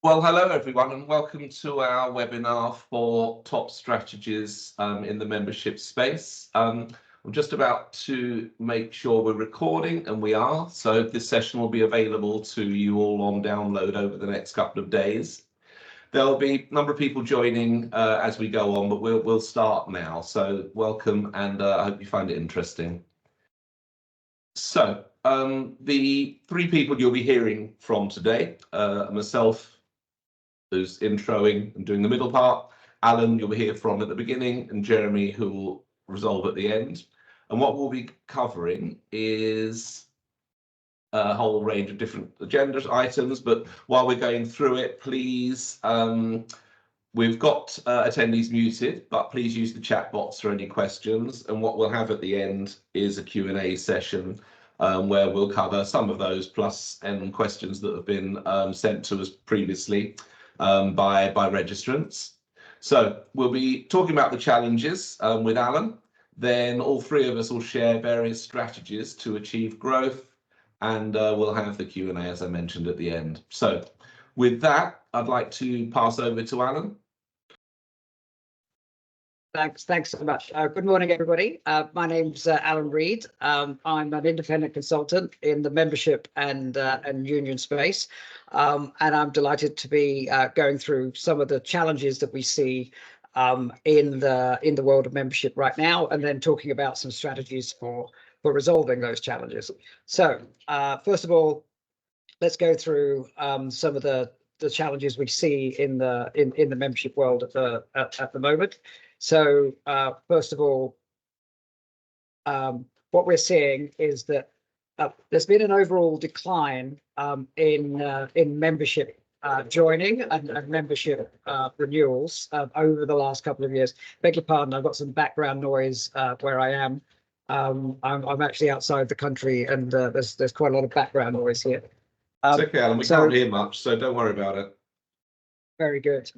Well, hello everyone, and welcome to our webinar for top strategies in the membership space. I'm just about to make sure we're recording, and we are. So this session will be available to you all on download over the next couple of days. There'll be a number of people joining as we go on, but we'll start now. So welcome, and I hope you find it interesting. So the three people you'll be hearing from today, myself, who's introing and doing the middle part, Alan, you'll hear from at the beginning, and Jeremy, who will resolve at the end. And what we'll be covering is a whole range of different agenda items, but while we're going through it, please, we've got attendees muted, but please use the chat box for any questions. And what we'll have at the end is a Q&A session where we'll cover some of those, plus any questions that have been sent to us previously by registrants. So we'll be talking about the challenges with Alan. Then all three of us will share various strategies to achieve growth, and we'll have the Q&A, as I mentioned, at the end. So with that, I'd like to pass over to Alan. Thanks so much. Good morning, everybody. My name's Alan Reid. I'm an independent consultant in the membership and union space, and I'm delighted to be going through some of the challenges that we see in the world of membership right now, and then talking about some strategies for resolving those challenges. So first of all, let's go through some of the challenges we see in the membership world at the moment. So first of all, what we're seeing is that there's been an overall decline in membership joining and membership renewals over the last couple of years. Beg your pardon, I've got some background noise where I am. I'm actually outside the country, and there's quite a lot of background noise here. It's okay, Alan. We can't hear much, so don't worry about it. Very good.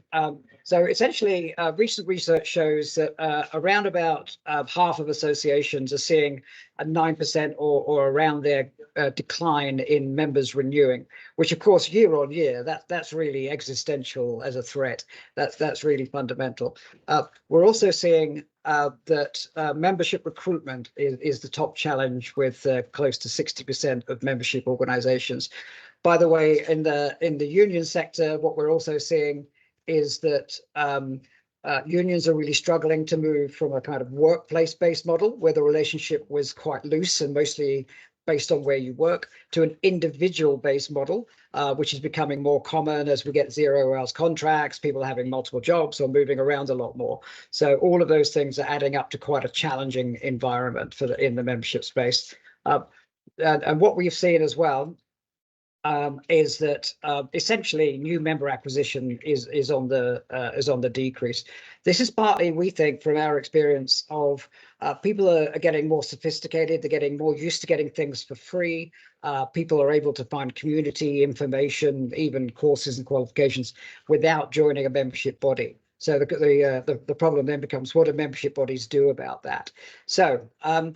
So essentially, recent research shows that around about half of associations are seeing a 9% or around their decline in members renewing, which of course year on year, that's really existential as a threat. That's really fundamental. We're also seeing that membership recruitment is the top challenge, with close to 60% of membership organizations. By the way, in the union sector, what we're also seeing is that unions are really struggling to move from a kind of workplace-based model, where the relationship was quite loose and mostly based on where you work, to an individual-based model, which is becoming more common as we get zero-hours contracts, people having multiple jobs or moving around a lot more. So all of those things are adding up to quite a challenging environment in the membership space. And what we've seen as well is that essentially new member acquisition is on the decrease. This is partly, we think, from our experience of people are getting more sophisticated. They're getting more used to getting things for free. People are able to find community information, even courses and qualifications, without joining a membership body. So the problem then becomes, what do membership bodies do about that? So on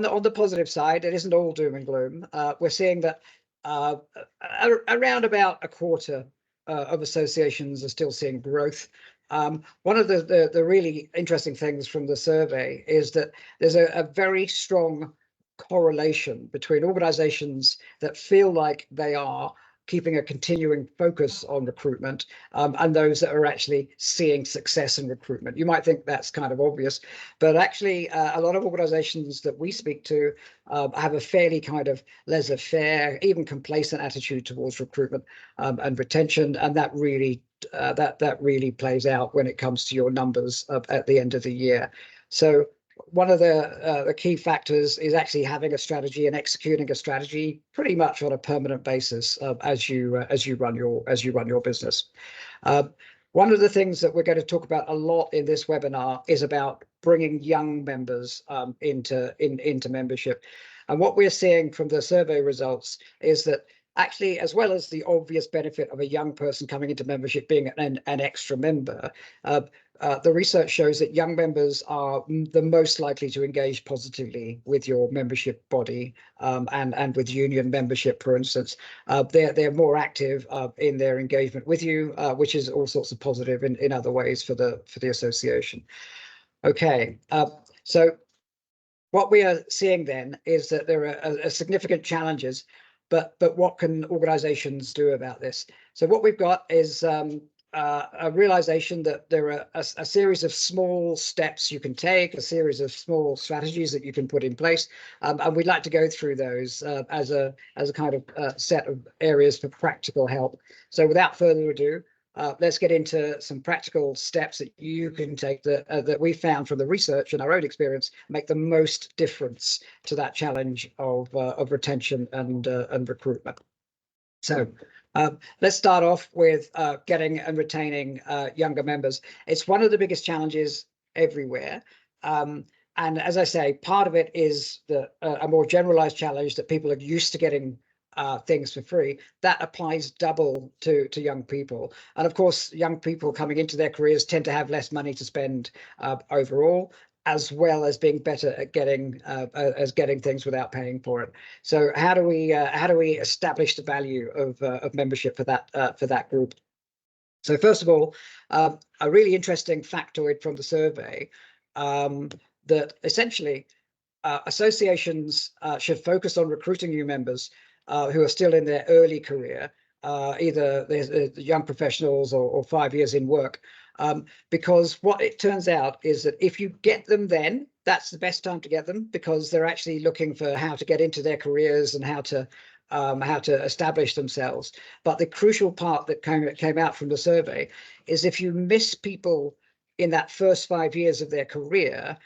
the positive side, it isn't all doom and gloom. We're seeing that around about a quarter of associations are still seeing growth. One of the really interesting things from the survey is that there's a very strong correlation between organizations that feel like they are keeping a continuing focus on recruitment and those that are actually seeing success in recruitment. You might think that's kind of obvious, but actually a lot of organizations that we speak to have a fairly kind of laissez-faire, even complacent attitude towards recruitment and retention, and that really plays out when it comes to your numbers at the end of the year. So one of the key factors is actually having a strategy and executing a strategy pretty much on a permanent basis as you run your business. One of the things that we're going to talk about a lot in this webinar is about bringing young members into membership. And what we're seeing from the survey results is that actually, as well as the obvious benefit of a young person coming into membership being an extra member, the research shows that young members are the most likely to engage positively with your membership body, and with union membership, for instance. They're more active in their engagement with you, which is all sorts of positive in other ways for the association. Okay, so what we are seeing then is that there are significant challenges, but what can organizations do about this? So what we've got is a realization that there are a series of small steps you can take, a series of small strategies that you can put in place, and we'd like to go through those as a kind of set of areas for practical help. So without further ado, let's get into some practical steps that you can take that we found from the research and our own experience make the most difference to that challenge of retention and recruitment. So let's start off with getting and retaining younger members. It's one of the biggest challenges everywhere. And as I say, part of it is a more generalized challenge that people are used to getting things for free. That applies double to young people. And of course, young people coming into their careers tend to have less money to spend overall, as well as being better at getting things without paying for it. So how do we establish the value of membership for that group? So first of all, a really interesting factoid from the survey, that essentially associations should focus on recruiting new members who are still in their early career, either they're young professionals or 5 years in work. Because what it turns out is that if you get them then, that's the best time to get them, because they're actually looking for how to get into their careers and how to establish themselves. But the crucial part that came out from the survey is if you miss people in that first 5 years of their career,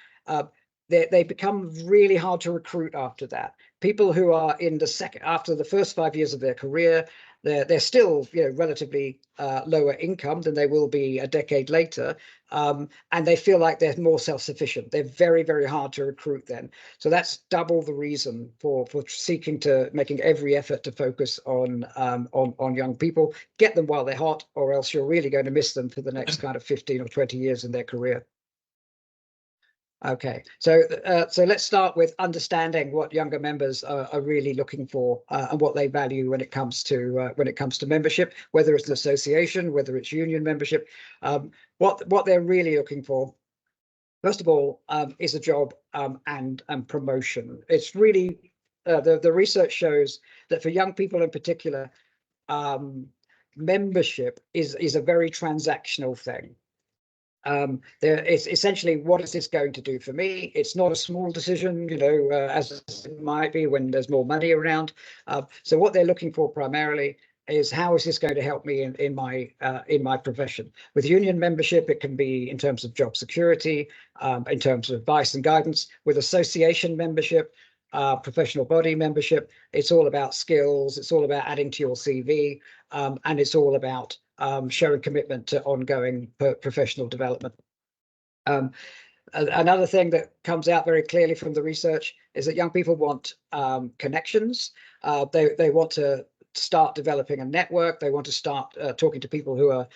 they become really hard to recruit after that. People who are in after the first 5 years of their career, they're still relatively lower income than they will be a decade later, and they feel like they're more self-sufficient. They're very, very hard to recruit then. So that's double the reason for making every effort to focus on young people. Get them while they're hot, or else you're really going to miss them for the next kind of 15 or 20 years in their career. Okay, so let's start with understanding what younger members are really looking for and what they value when it comes to membership, whether it's an association, whether it's union membership. What they're really looking for, first of all, is a job and promotion. It's really the research shows that for young people in particular, membership is a very transactional thing. It's essentially, what is this going to do for me? It's not a small decision, as it might be when there's more money around. So what they're looking for primarily is, how is this going to help me in my profession? With union membership, it can be in terms of job security, in terms of advice and guidance. With association membership, professional body membership, it's all about skills. It's all about adding to your CV, and it's all about showing commitment to ongoing professional development. Another thing that comes out very clearly from the research is that young people want connections. They want to start developing a network. They want to start talking to people who are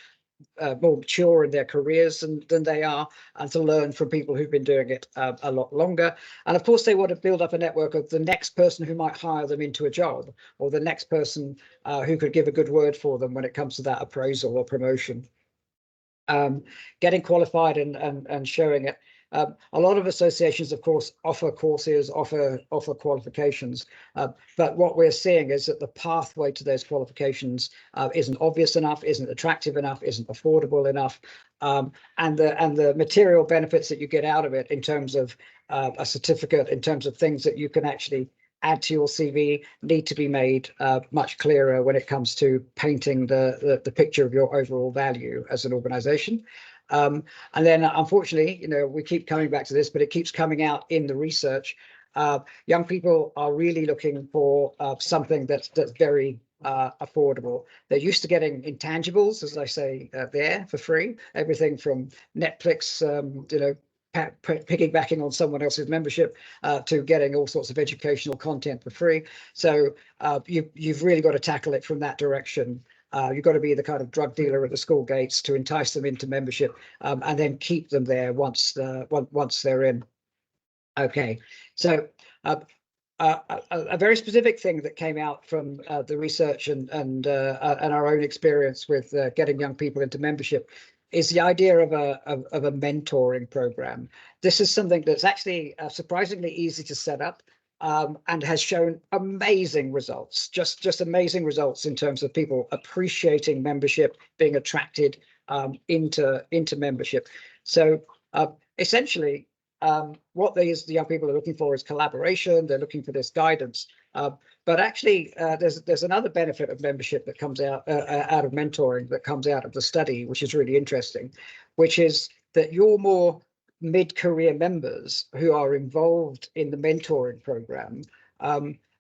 more mature in their careers than they are, and to learn from people who've been doing it a lot longer. And of course, they want to build up a network of the next person who might hire them into a job, or the next person who could give a good word for them when it comes to that appraisal or promotion. Getting qualified and showing it. A lot of associations, of course, offer courses, offer qualifications, but what we're seeing is that the pathway to those qualifications isn't obvious enough, isn't attractive enough, isn't affordable enough, and the material benefits that you get out of it in terms of a certificate, in terms of things that you can actually add to your CV, need to be made much clearer when it comes to painting the picture of your overall value as an organization. And then, unfortunately, we keep coming back to this, but it keeps coming out in the research. Young people are really looking for something that's very affordable. They're used to getting intangibles, as I say, there for free. Everything from Netflix, piggybacking on someone else's membership, to getting all sorts of educational content for free. So you've really got to tackle it from that direction. You've got to be the kind of drug dealer at the school gates to entice them into membership, and then keep them there once they're in. Okay, so a very specific thing that came out from the research and our own experience with getting young people into membership is the idea of a mentoring program. This is something that's actually surprisingly easy to set up, and has shown amazing results, just amazing results in terms of people appreciating membership, being attracted into membership. So essentially, what the young people are looking for is collaboration. They're looking for this guidance. But actually, there's another benefit of membership that comes out of mentoring, that comes out of the study, which is really interesting, which is that your more mid-career members who are involved in the mentoring program,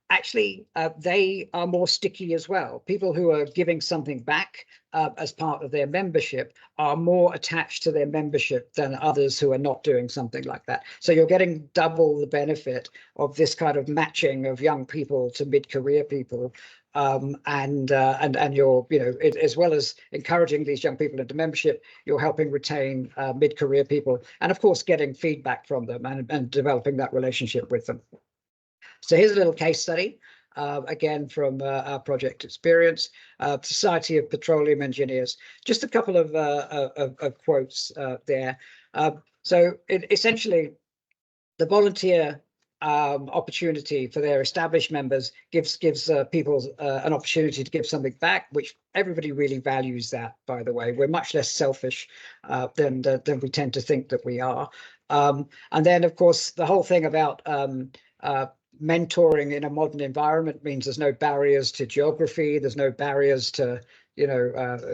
actually, they are more sticky as well. People who are giving something back as part of their membership are more attached to their membership than others who are not doing something like that. So you're getting double the benefit of this kind of matching of young people to mid-career people. And you're, as well as encouraging these young people into membership, you're helping retain mid-career people, and of course getting feedback from them and developing that relationship with them. So here's a little case study, again, from our project experience, Society of Petroleum Engineers. Just a couple of quotes there. So essentially, the volunteer opportunity for their established members gives people an opportunity to give something back, which everybody really values that, by the way. We're much less selfish than we tend to think that we are. And then, of course, the whole thing about mentoring in a modern environment means there's no barriers to geography, there's no barriers to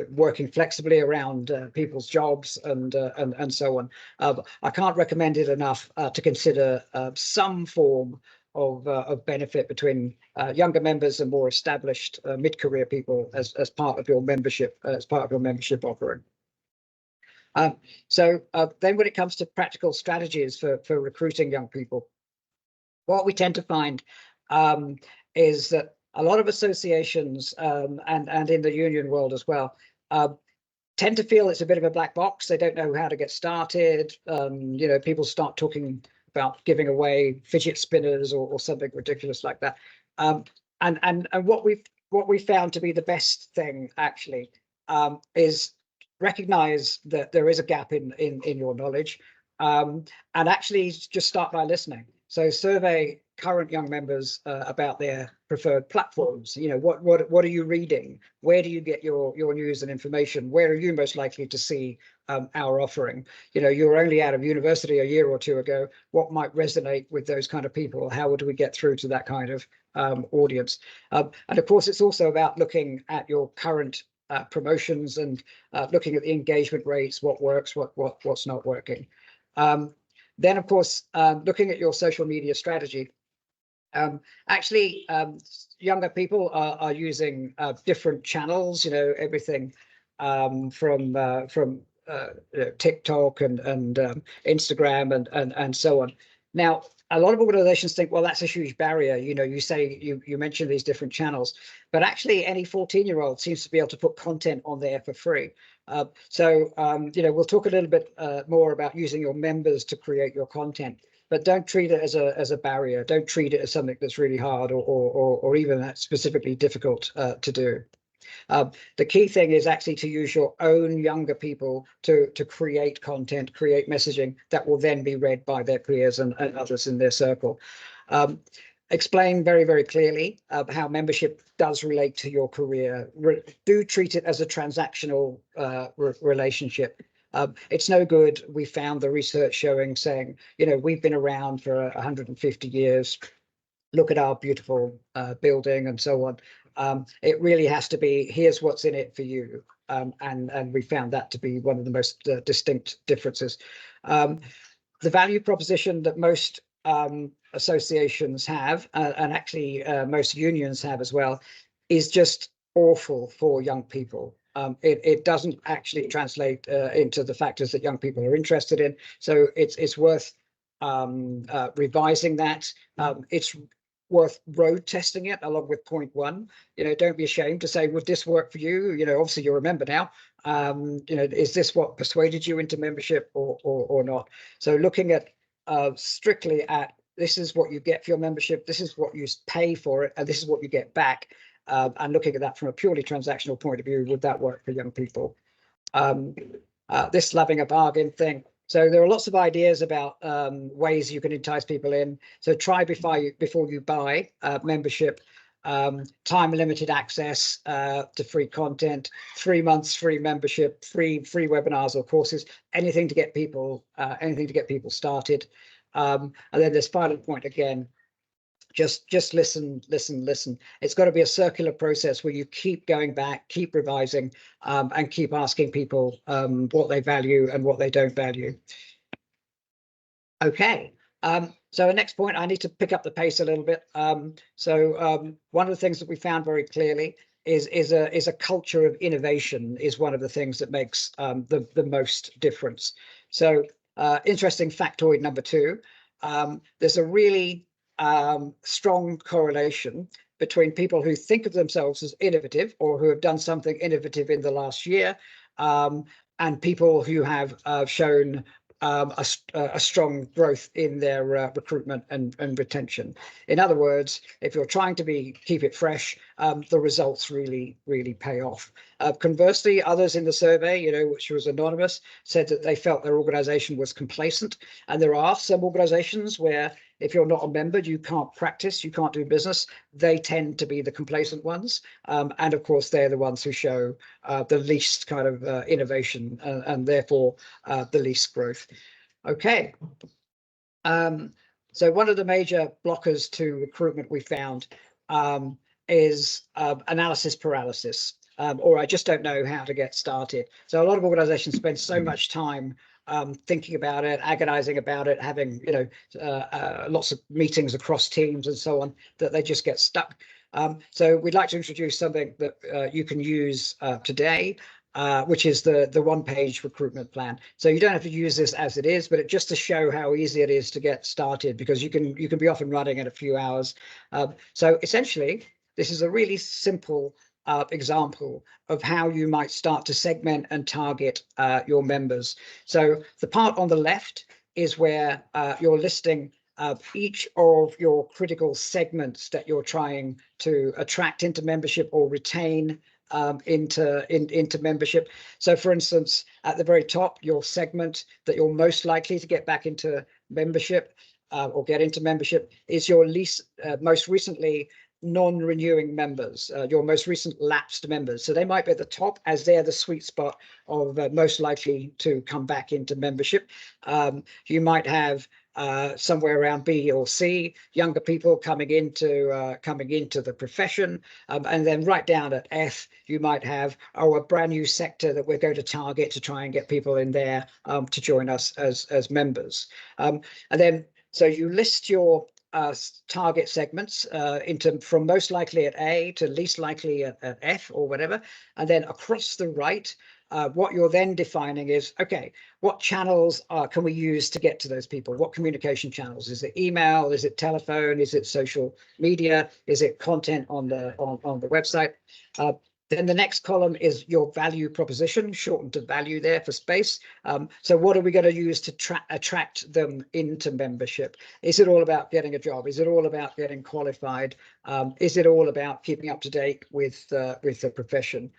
working flexibly around people's jobs and so on. I can't recommend it enough to consider some form of benefit between younger members and more established mid-career people as part of your membership offering. So then when it comes to practical strategies for recruiting young people, what we tend to find is that a lot of associations and in the union world as well tend to feel it's a bit of a black box. They don't know how to get started. People start talking about giving away fidget spinners or something ridiculous like that. And what we found to be the best thing actually is recognize that there is a gap in your knowledge, and actually just start by listening. So survey current young members about their preferred platforms. What are you reading? Where do you get your news and information? Where are you most likely to see our offering? You were only out of university a year or two ago. What might resonate with those kind of people? How would we get through to that kind of audience? And of course, it's also about looking at your current promotions and looking at the engagement rates, what works, what's not working. Then, of course, looking at your social media strategy. Actually, younger people are using different channels. Everything from TikTok and Instagram and so on. Now, a lot of organizations think, well, that's a huge barrier. You mentioned these different channels, but actually any 14-year-old seems to be able to put content on there for free. So we'll talk a little bit more about using your members to create your content, but don't treat it as a barrier. Don't treat it as something that's really hard or even specifically difficult to do. The key thing is actually to use your own younger people to create content, create messaging that will then be read by their peers and others in their circle. Explain very, very clearly how membership does relate to your career. Do treat it as a transactional relationship. It's no good. We found the research saying, we've been around for 150 years. Look at our beautiful building and so on. It really has to be, here's what's in it for you. And we found that to be one of the most distinct differences. The value proposition that most associations have, and actually most unions have as well, is just awful for young people. It doesn't actually translate into the factors that young people are interested in. So it's worth revising that. It's worth road testing it along with point one. Don't be ashamed to say, would this work for you? Obviously you're a member now. Is this what persuaded you into membership or not? So looking at strictly at, this is what you get for your membership, this is what you pay for it, and this is what you get back. And looking at that from a purely transactional point of view, would that work for young people? This loving a bargain thing. So there are lots of ideas about ways you can entice people in. So try before you buy membership, time limited access to free content, 3 months free membership, free webinars or courses, anything to get people started. And then this final point again, just listen. It's got to be a circular process where you keep going back, keep revising, and keep asking people what they value and what they don't value. Okay. So the next point, I need to pick up the pace a little bit. One of the things that we found very clearly is a culture of innovation is one of the things that makes the most difference. So interesting factoid number 2, there's a really strong correlation between people who think of themselves as innovative or who have done something innovative in the last year, and people who have shown a strong growth in their recruitment and retention. In other words, if you're trying to keep it fresh, the results really pay off. Conversely, others in the survey, which was anonymous, said that they felt their organization was complacent. And there are some organizations where if you're not a member, you can't practice, you can't do business. They tend to be the complacent ones. And of course, they're the ones who show the least kind of innovation and therefore the least growth. Okay. So one of the major blockers to recruitment we found is analysis paralysis, or I just don't know how to get started. So a lot of organizations spend so much time thinking about it, agonizing about it, having lots of meetings across teams and so on, that they just get stuck. So we'd like to introduce something that you can use today, which is the one-page recruitment plan. So you don't have to use this as it is, but just to show how easy it is to get started, because you can be off and running in a few hours. So essentially, this is a really simple example of how you might start to segment and target your members. So the part on the left is where you're listing each of your critical segments that you're trying to attract into membership or retain into membership. So for instance, at the very top, your segment that you're most likely to get back into membership or get into membership is your most recently non-renewing members, your most recent lapsed members. So they might be at the top as they're the sweet spot of most likely to come back into membership. You might have somewhere around B or C, younger people coming into the profession, and then right down at F, you might have a brand new sector that we're going to target to try and get people in there to join us as members. And then so you list your target segments from most likely at A to least likely at F or whatever, and then across the right, what you're then defining is, okay, what channels can we use to get to those people? What communication channels? Is it email? Is it telephone? Is it social media? Is it content on the website? Then the next column is your value proposition, shortened to value there for space. So what are we going to use to attract them into membership? Is it all about getting a job? Is it all about getting qualified? Is it all about keeping up to date with the profession?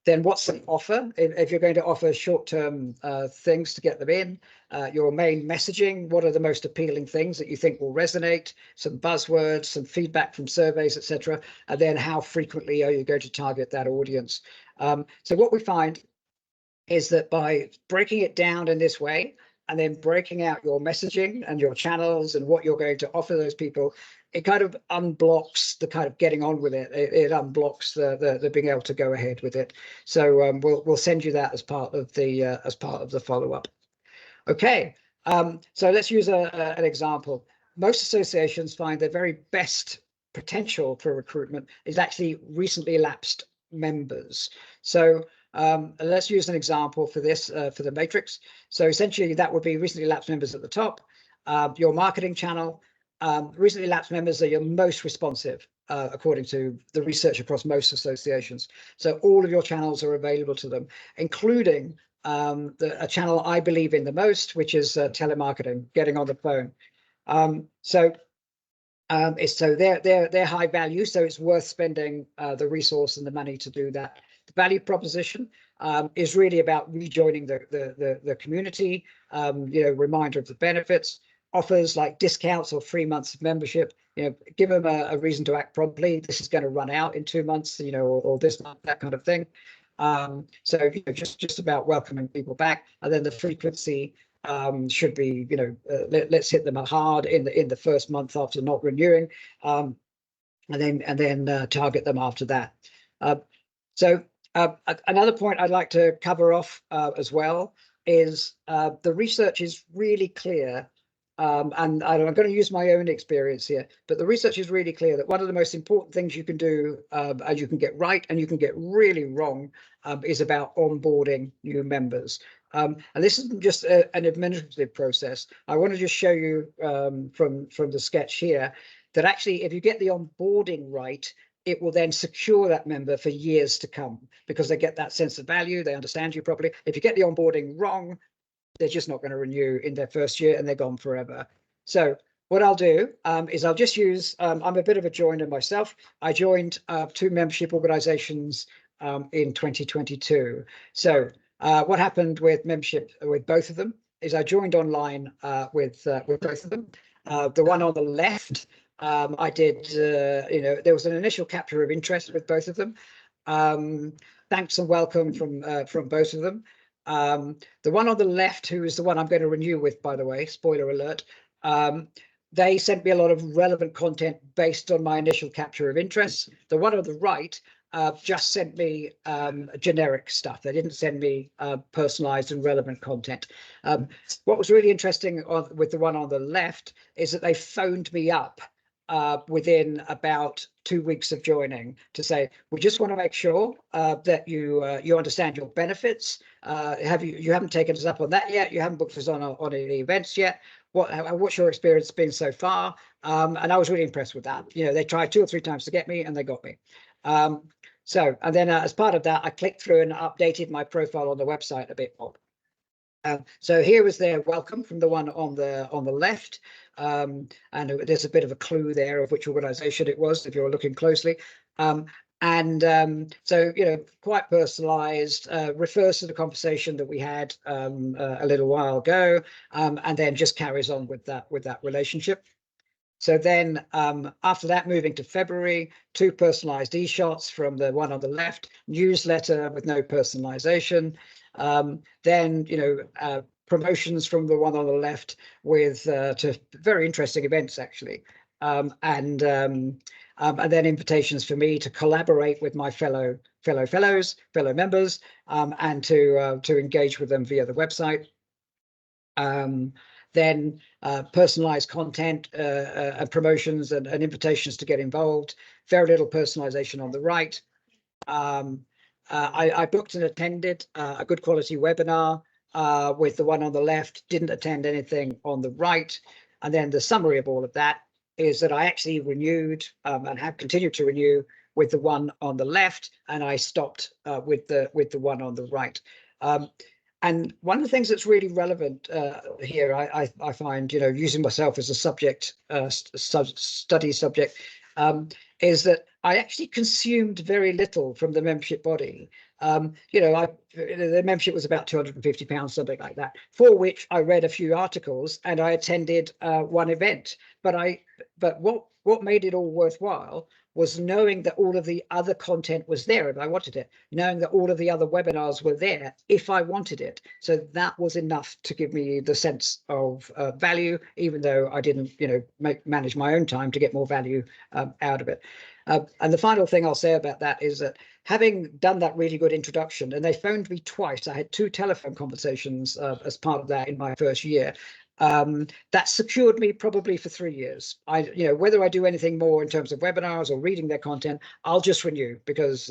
Then what's the offer? If you're going to offer short-term things to get them in, your main messaging, what are the most appealing things that you think will resonate? Some buzzwords, some feedback from surveys, etc. And then how frequently are you going to target that audience? So what we find is that by breaking it down in this way, and then breaking out your messaging and your channels and what you're going to offer those people, it kind of unblocks the kind of getting on with it. It unblocks the being able to go ahead with it. So we'll send you that as part of the follow-up. Okay, so let's use an example. Most associations find their very best potential for recruitment is actually recently lapsed members. So let's use an example for this, for the matrix. So essentially that would be recently lapsed members at the top, your marketing channel, recently lapsed members are your most responsive, according to the research across most associations. So all of your channels are available to them, including a channel I believe in the most, which is telemarketing, getting on the phone. So they're high value, so it's worth spending the resource and the money to do that. The value proposition is really about rejoining the community. Reminder of the benefits, offers like discounts or 3 months of membership. Give them a reason to act promptly. This is going to run out in 2 months, or this month, that kind of thing. So just about welcoming people back, and then the frequency should be, let's hit them hard in the first month after not renewing, and then target them after that. So another point I'd like to cover off as well is the research is really clear. And I'm going to use my own experience here, but the research is really clear that one of the most important things you can do, and you can get right and you can get really wrong, is about onboarding new members. And this isn't just an administrative process. I want to just show you from the sketch here that actually, if you get the onboarding right, it will then secure that member for years to come, because they get that sense of value, they understand you properly. If you get the onboarding wrong, they're just not going to renew in their first year and they're gone forever. So what I'll do is I'll just use, I'm a bit of a joiner myself. I joined 2 membership organizations in 2022. So what happened with membership with both of them is I joined online with both of them. The one on the left, I did, there was an initial capture of interest with both of them. Thanks and welcome from both of them. The one on the left, who is the one I'm going to renew with, by the way, spoiler alert, they sent me a lot of relevant content based on my initial capture of interest. The one on the right just sent me generic stuff. They didn't send me personalized and relevant content. What was really interesting with the one on the left is that they phoned me up within about 2 weeks of joining to say, we just want to make sure that you understand your benefits. You haven't taken us up on that yet. You haven't booked us on any events yet. What's your experience been so far? And I was really impressed with that. They tried 2 or 3 times to get me, and they got me. And then as part of that, I clicked through and updated my profile on the website a bit more. So here was their welcome from the one on the left, and there's a bit of a clue there of which organization it was if you're looking closely. So quite personalized, refers to the conversation that we had a little while ago, and then just carries on with that relationship. So then after that, moving to February, 2 personalized e-shots from the one on the left, newsletter with no personalization. Then promotions from the one on the left with to very interesting events actually, and then invitations for me to collaborate with my fellow members, and to engage with them via the website. Then personalized content and promotions and invitations to get involved. Very little personalization on the right. I booked and attended a good quality webinar with the one on the left, didn't attend anything on the right. And then the summary of all of that is that I actually renewed and have continued to renew with the one on the left, and I stopped with the one on the right. And one of the things that's really relevant here, I find, using myself as a subject, study subject, is that I actually consumed very little from the membership body. The membership was about £250, something like that, for which I read a few articles and I attended 1 event. But what made it all worthwhile was knowing that all of the other content was there if I wanted it, knowing that all of the other webinars were there if I wanted it. So that was enough to give me the sense of value, even though I didn't, manage my own time to get more value out of it. And the final thing I'll say about that is that having done that really good introduction, and they phoned me twice, I had 2 telephone conversations as part of that in my first year. That secured me probably for 3 years. Whether I do anything more in terms of webinars or reading their content, I'll just renew because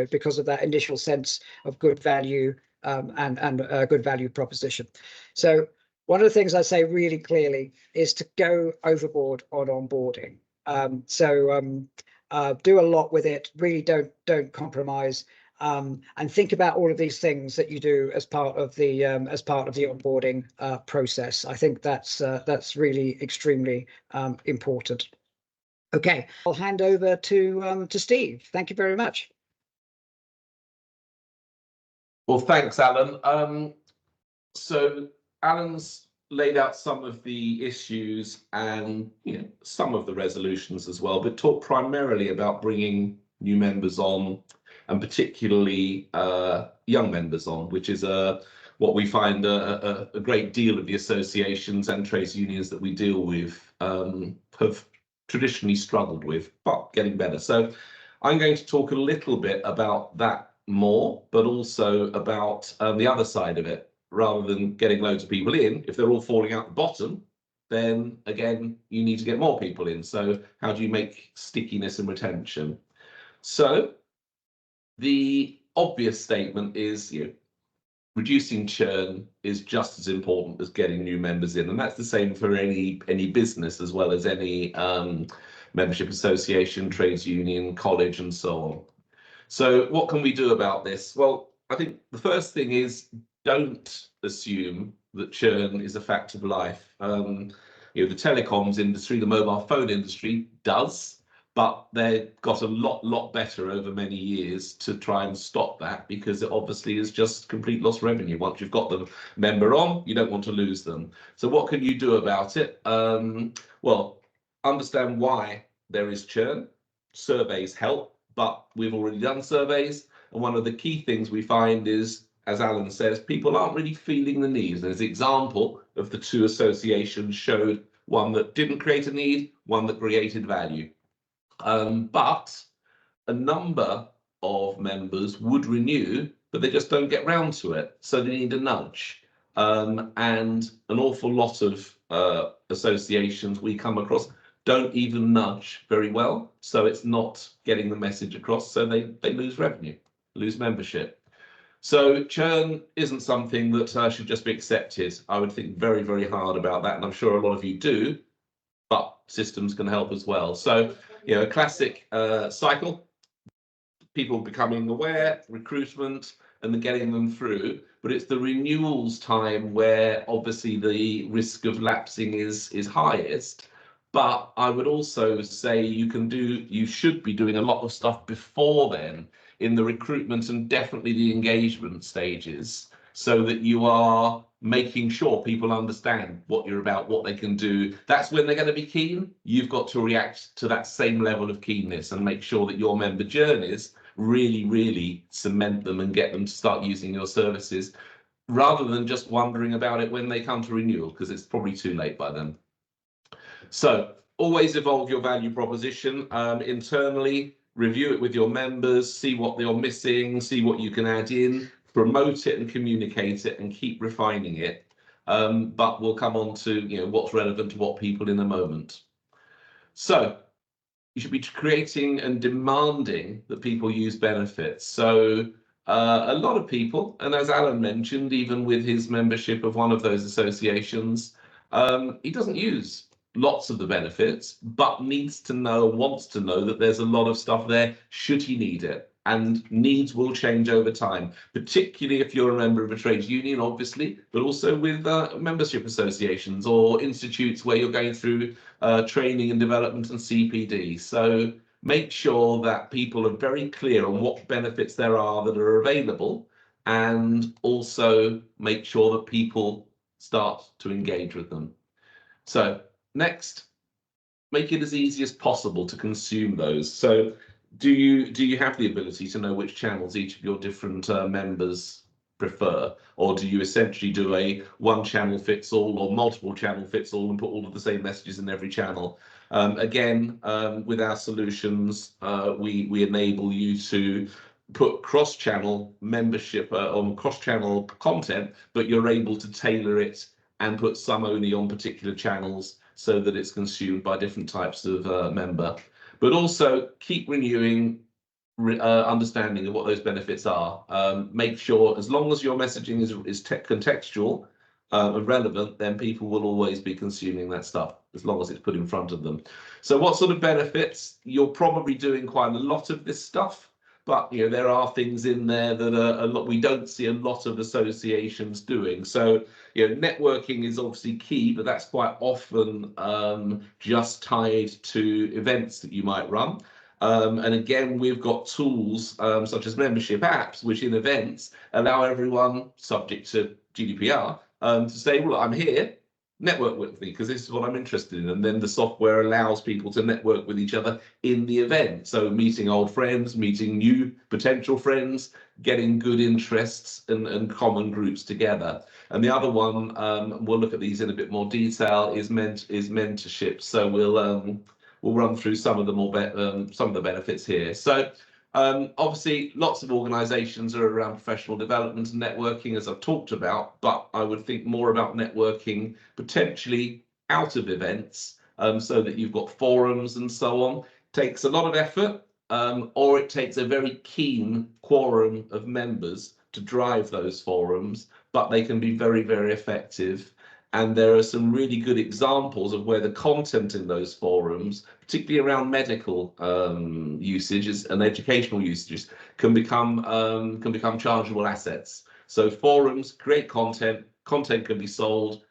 because of that initial sense of good value and a good value proposition. So one of the things I say really clearly is to go overboard on onboarding. Do a lot with it. Really don't compromise. And think about all of these things that you do as part of the onboarding process. I think that's really extremely important. Okay, I'll hand over to Steve. Thank you very much. Well, thanks, Alan. So Alan's laid out some of the issues and some of the resolutions as well, but talked primarily about bringing new members on, and particularly young members on, which is what we find a great deal of the associations and trades unions that we deal with have traditionally struggled with, but getting better. So I'm going to talk a little bit about that more, but also about the other side of it. Rather than getting loads of people in, if they're all falling out the bottom, then again, you need to get more people in. So how do you make stickiness and retention? So the obvious statement is, reducing churn is just as important as getting new members in, and that's the same for any business as well as any membership association, trades union, college, and so on. So what can we do about this? Well, I think the first thing is don't assume that churn is a fact of life. The telecoms industry, the mobile phone industry does, but they've got a lot better over many years to try and stop that, because it obviously is just complete lost revenue. Once you've got the member on, you don't want to lose them. So what can you do about it? Well, understand why there is churn. Surveys help, but we've already done surveys. And one of the key things we find is, as Alan says, people aren't really feeling the needs. There's an example of the two associations showed one that didn't create a need, one that created value. But a number of members would renew, but they just don't get round to it. So they need a nudge. And an awful lot of associations we come across don't even nudge very well. So it's not getting the message across. So they lose revenue, lose membership. So churn isn't something that should just be accepted. I would think very, very hard about that. And I'm sure a lot of you do, but systems can help as well. So, a classic cycle, people becoming aware, recruitment, and then getting them through. But it's the renewals time where obviously the risk of lapsing is highest. But I would also say you should be doing a lot of stuff before then in the recruitment and definitely the engagement stages, so that you are making sure people understand what you're about, what they can do. That's when they're going to be keen. You've got to react to that same level of keenness and make sure that your member journeys really cement them and get them to start using your services, rather than just wondering about it when they come to renewal, because it's probably too late by then. So always evolve your value proposition internally, review it with your members, see what they're missing, see what you can add in, promote it and communicate it, and keep refining it. But we'll come on to what's relevant to what people in a moment. So you should be creating and demanding that people use benefits. So a lot of people, and as Alan mentioned, even with his membership of one of those associations, he doesn't use lots of the benefits, but needs to know, wants to know that there's a lot of stuff there should he need it. And needs will change over time, particularly if you're a member of a trades union, obviously, but also with membership associations or institutes where you're going through training and development and CPD. So make sure that people are very clear on what benefits there are that are available, and also make sure that people start to engage with them. So next, make it as easy as possible to consume those. So do you have the ability to know which channels each of your different members prefer, or do you essentially do a one channel fits all or multiple channel fits all and put all of the same messages in every channel? Again, with our solutions, we enable you to put cross-channel membership on cross-channel content, but you're able to tailor it and put some only on particular channels so that it's consumed by different types of member. But also keep renewing understanding of what those benefits are. Make sure, as long as your messaging is contextual, and relevant, then people will always be consuming that stuff as long as it's put in front of them. So what sort of benefits? You're probably doing quite a lot of this stuff, but there are things in there that are a lot we don't see a lot of associations doing. So networking is obviously key, but that's quite often just tied to events that you might run. And again, we've got tools such as membership apps, which in events allow everyone, subject to GDPR, to say, well, I'm here, network with me because this is what I'm interested in. And then the software allows people to network with each other in the event. So meeting old friends, meeting new potential friends, getting good interests and common groups together. And the other one, we'll look at these in a bit more detail, is mentorship. So we'll run through some of the benefits here. So obviously, lots of organizations are around professional development and networking, as I've talked about, but I would think more about networking potentially out of events, so that you've got forums and so on. Takes a lot of effort, or it takes a very keen quorum of members to drive those forums, but they can be very, very effective. And there are some really good examples of where the content in those forums, particularly around medical usages and educational usages, can become chargeable assets. So forums create content, content can be sold.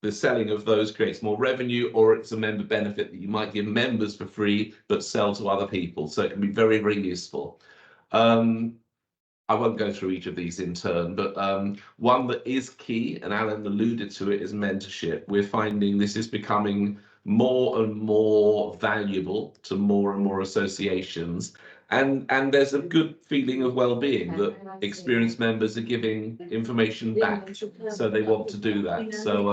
The selling of those creates more revenue, or it's a member benefit that you might give members for free but sell to other people. So it can be very, very useful. I won't go through each of these in turn, but one that is key, and Alan alluded to it, is mentorship. We're finding this is becoming more and more valuable to more and more associations. And there's a good feeling of well-being that experienced members are giving information back, so they want to do that. So,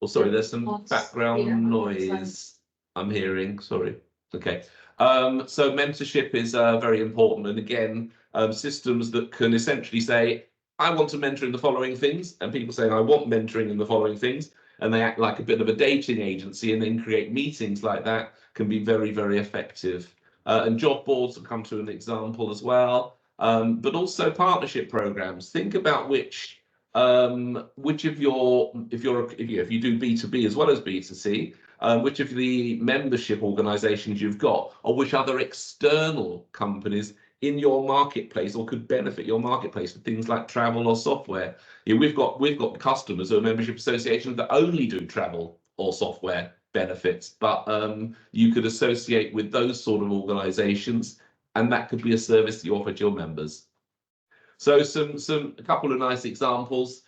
oh, sorry, there's some background noise I'm hearing, sorry. Okay, so mentorship is very important, and again, systems that can essentially say, I want to mentor in the following things, and people saying, I want mentoring in the following things, and they act like a bit of a dating agency and then create meetings like that, can be very, very effective. And job boards will come to an example as well, but also partnership programs. Think about which of your, if you do B2B as well as B2C, which of the membership organizations you've got, or which other external companies in your marketplace or could benefit your marketplace for things like travel or software. We've got customers or membership associations that only do travel or software benefits, but you could associate with those sort of organizations, and that could be a service that you offer to your members. So a couple of nice examples.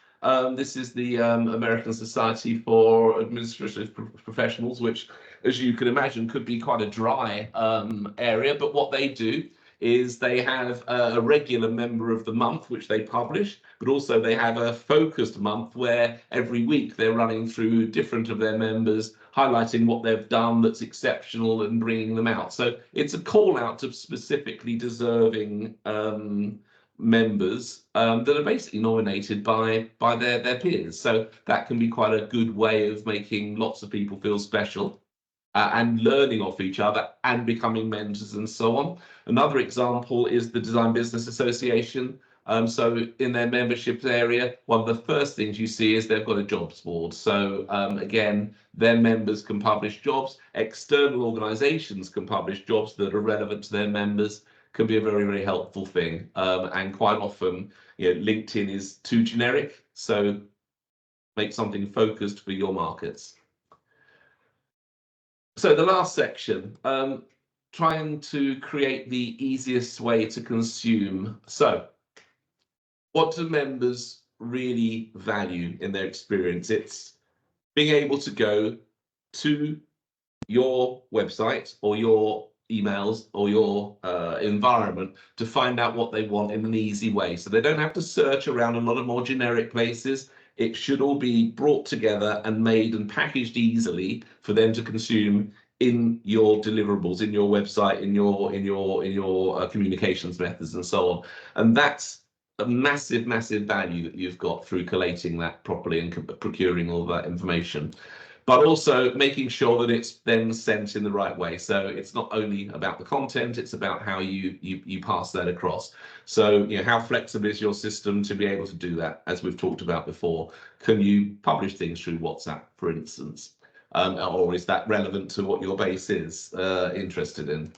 This is the American Society for Administrative Professionals, which, as you can imagine, could be quite a dry area, but what they do is they have a regular member of the month, which they publish, but also they have a focused month where every week they're running through different of their members, highlighting what they've done that's exceptional and bringing them out. So it's a call out to specifically deserving members that are basically nominated by their peers. So that can be quite a good way of making lots of people feel special. And learning off each other and becoming mentors and so on. Another example is the Design Business Association. So in their membership area, one of the first things you see is they've got a jobs board. So again, their members can publish jobs. External organizations can publish jobs that are relevant to their members. Can be a very, very helpful thing. And quite often, LinkedIn is too generic. So make something focused for your markets. So the last section, trying to create the easiest way to consume. So what do members really value in their experience? It's being able to go to your website or your emails or your environment to find out what they want in an easy way. So they don't have to search around a lot of more generic places. It should all be brought together and made and packaged easily for them to consume in your deliverables, in your website, in your communications methods, and so on. And that's a massive value that you've got through collating that properly and procuring all that information. but also making sure that it's then sent in the right way. So it's not only about the content, it's about how you pass that across. So, how flexible is your system to be able to do that, as we've talked about before? Can you publish things through WhatsApp, for instance? Or is that relevant to what your base is interested in?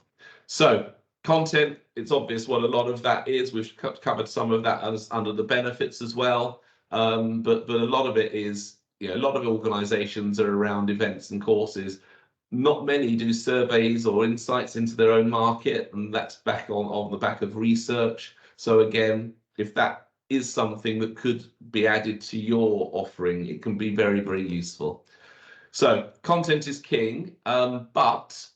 So content, it's obvious what a lot of that is. We've covered some of that under the benefits as well. But a lot of it is, a lot of organizations are around events and courses. Not many do surveys or insights into their own market, and that's back on the back of research. So again, if that is something that could be added to your offering, it can be very, very useful. So content is king, but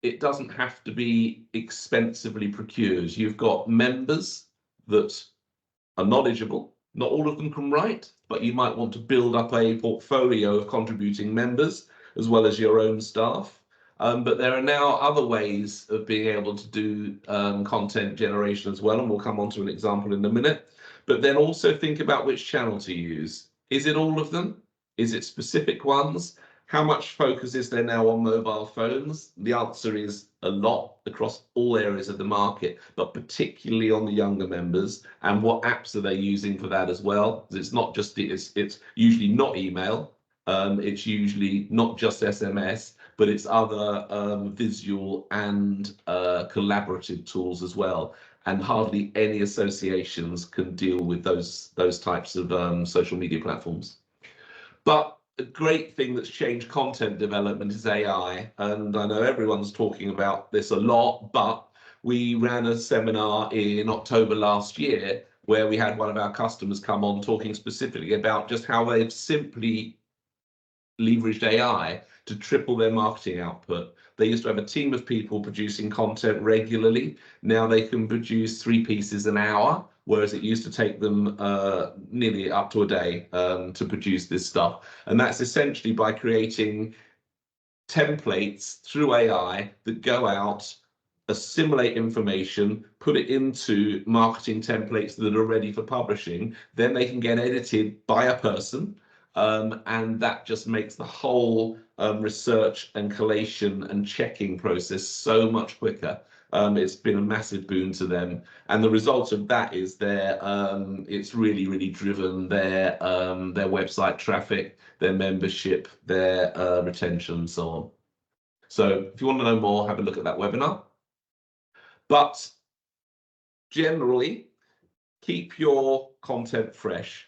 it doesn't have to be expensively procured. You've got members that are knowledgeable. Not all of them can write, but you might want to build up a portfolio of contributing members as well as your own staff. But there are now other ways of being able to do content generation as well, and we'll come on to an example in a minute. But then also think about which channel to use. Is it all of them? Is it specific ones? How much focus is there now on mobile phones? The answer is a lot across all areas of the market, but particularly on the younger members. And what apps are they using for that as well? It's not just it's usually not email. It's usually not just SMS, but it's other visual and collaborative tools as well. And hardly any associations can deal with those types of social media platforms. But a great thing that's changed content development is AI. And I know everyone's talking about this a lot, but we ran a seminar in October last year where we had one of our customers come on talking specifically about just how they've simply leveraged AI to triple their marketing output. They used to have a team of people producing content regularly. Now they can produce 3 pieces an hour, whereas it used to take them nearly up to a day to produce this stuff. And that's essentially by creating templates through AI that go out, assimilate information, put it into marketing templates that are ready for publishing. Then they can get edited by a person. And that just makes the whole research and collation and checking process so much quicker. It's been a massive boon to them, and the result of that is it's really driven their website traffic, their membership, their retention, and so on. So if you want to know more, have a look at that webinar. But generally, keep your content fresh.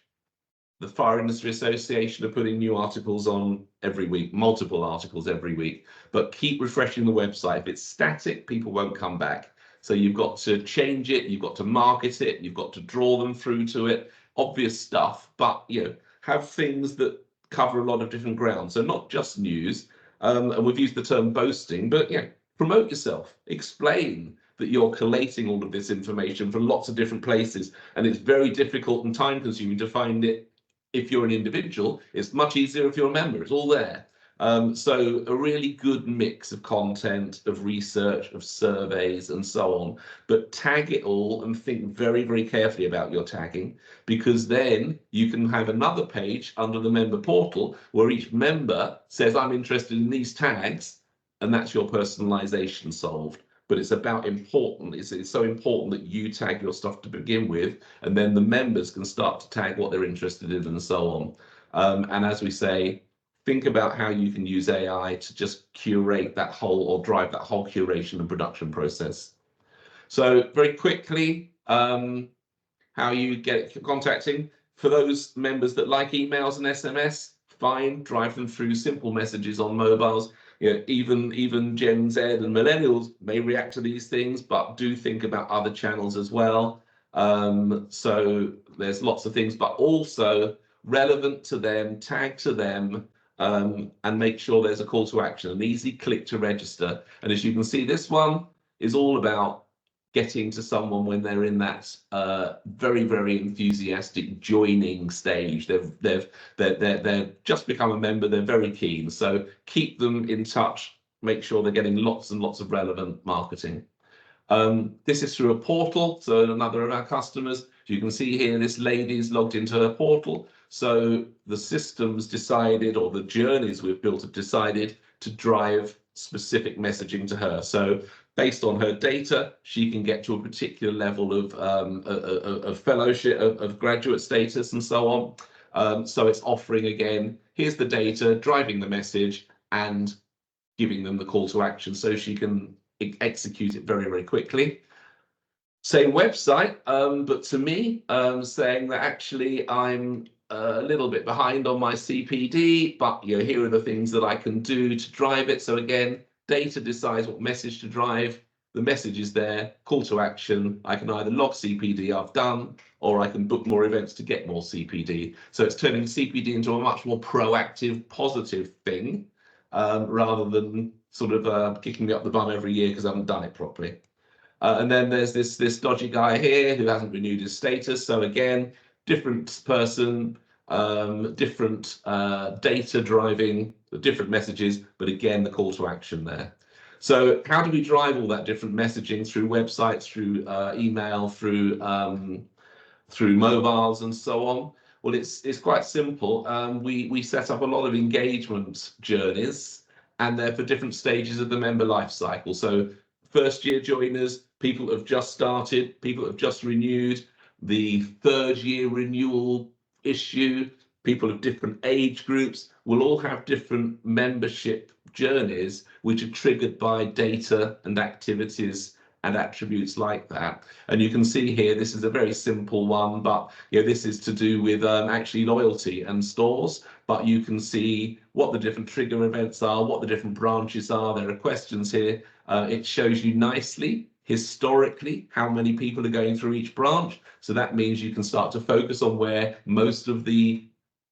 The Fire Industry Association are putting new articles on every week, multiple articles every week, but keep refreshing the website. If it's static, people won't come back. So you've got to change it, you've got to market it, you've got to draw them through to it. Obvious stuff, but have things that cover a lot of different ground. So not just news, and we've used the term boasting, but promote yourself, explain that you're collating all of this information from lots of different places, and it's very difficult and time consuming to find it. If you're an individual, it's much easier if you're a member. It's all there. So a really good mix of content, of research, of surveys, and so on. But tag it all and think very carefully about your tagging, because then you can have another page under the member portal where each member says, I'm interested in these tags, and that's your personalization solved. But it's about it's so important that you tag your stuff to begin with, and then the members can start to tag what they're interested in and so on. And as we say, think about how you can use AI to just curate that whole, or drive that whole curation and production process. So very quickly, how you get contacting. For those members that like emails and SMS, fine, drive them through simple messages on mobiles. Even Gen Z and millennials may react to these things, but do think about other channels as well. So there's lots of things, but also relevant to them, tag to them, and make sure there's a call to action, an easy click to register. And as you can see, this one is all about getting to someone when they're in that very enthusiastic joining stage. They've just become a member. They're very keen. So keep them in touch. Make sure they're getting lots and lots of relevant marketing. This is through a portal. So another of our customers. You can see here, this lady's logged into her portal. So the systems decided, or the journeys we've built have decided to drive specific messaging to her. So based on her data, she can get to a particular level of fellowship, of graduate status, and so on. So it's offering, again, here's the data, driving the message, and giving them the call to action so she can execute it very, very quickly. Same website, but to me, saying that actually I'm a little bit behind on my CPD, but here are the things that I can do to drive it. So again, data decides what message to drive. The message is there, call to action. I can either log CPD I've done, or I can book more events to get more CPD. So it's turning CPD into a much more proactive, positive thing, rather than sort of kicking me up the bum every year because I haven't done it properly. And then there's this dodgy guy here who hasn't renewed his status. So again, different person, different data driving the different messages, but again, the call to action there. So how do we drive all that different messaging through websites, through email, through mobiles, and so on? Well, it's quite simple. We set up a lot of engagement journeys, and they're for different stages of the member life cycle. So first year joiners, people have just started, people have just renewed, the third year renewal issue, people of different age groups will all have different membership journeys, which are triggered by data and activities and attributes like that. And you can see here, this is a very simple one, but this is to do with actually loyalty and stores. But you can see what the different trigger events are, what the different branches are. There are questions here. It shows you nicely, historically, how many people are going through each branch. So that means you can start to focus on where most of the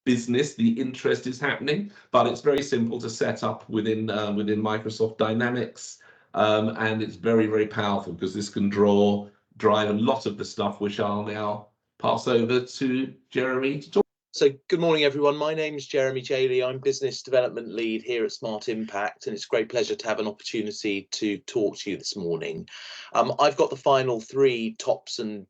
business, the interest is happening. But it's very simple to set up within Microsoft Dynamics. And it's very, very powerful because this can drive a lot of the stuff which I'll now pass over to Jeremy to talk. So good morning, everyone. My name is Jeremy Jaley. I'm Business Development Lead here at Smart Impact, and it's a great pleasure to have an opportunity to talk to you this morning. I've got the final 3 tops and